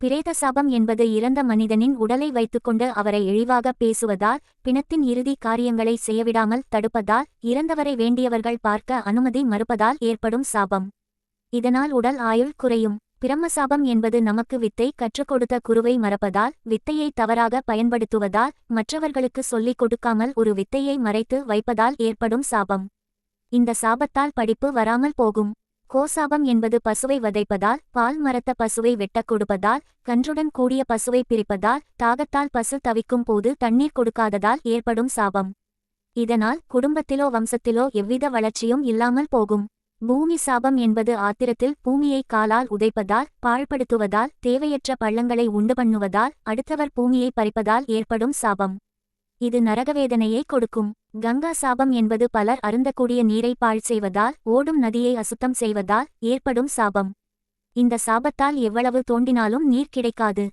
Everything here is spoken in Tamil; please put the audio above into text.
பிரேத சாபம் என்பது இறந்த மனிதனின் உடலை வைத்துக்கொண்டு அவரை இழிவாக பேசுவதால், பிணத்தின் இறுதி காரியங்களை செய்யவிடாமல் தடுப்பதால், இறந்தவரை வேண்டியவர்கள் பார்க்க அனுமதி மறுப்பதால் ஏற்படும் சாபம். இதனால் உடல் ஆயுள் குறையும். பிரம்மசாபம் என்பது நமக்கு வித்தை கற்றுக் கொடுத்த குருவை மறப்பதால், வித்தையை தவறாக பயன்படுத்துவதால், மற்றவர்களுக்கு சொல்லிக் கொடுக்காமல் ஒரு வித்தையை மறைத்து வைப்பதால் ஏற்படும் சாபம். இந்த சாபத்தால் படிப்பு வராமல் போகும். கோசாபம் என்பது பசுவை வதைப்பதால், பால் மரத்த பசுவை வெட்டக் கொடுப்பதால், கன்றுடன் கூடிய பசுவை பிரிப்பதால், தாகத்தால் பசு தவிக்கும் போது தண்ணீர் கொடுக்காததால் ஏற்படும் சாபம். இதனால் குடும்பத்திலோ வம்சத்திலோ எவ்வித வளர்ச்சியும் இல்லாமல் போகும். பூமி சாபம் என்பது ஆத்திரத்தில் பூமியை காலால் உதைப்பதால், பாழ்படுத்துவதால், தேவையற்ற பள்ளங்களை உண்டு பண்ணுவதால், அடுத்தவர் பூமியை பறிப்பதால் ஏற்படும் சாபம். இது நரகவேதனையை கொடுக்கும். கங்கா சாபம் என்பது பலர் அருந்தக்கூடிய நீரை பாழ் செய்வதால், ஓடும் நதியை அசுத்தம் செய்வதால் ஏற்படும் சாபம். இந்த சாபத்தால் எவ்வளவு தோண்டினாலும் நீர் கிடைக்காது.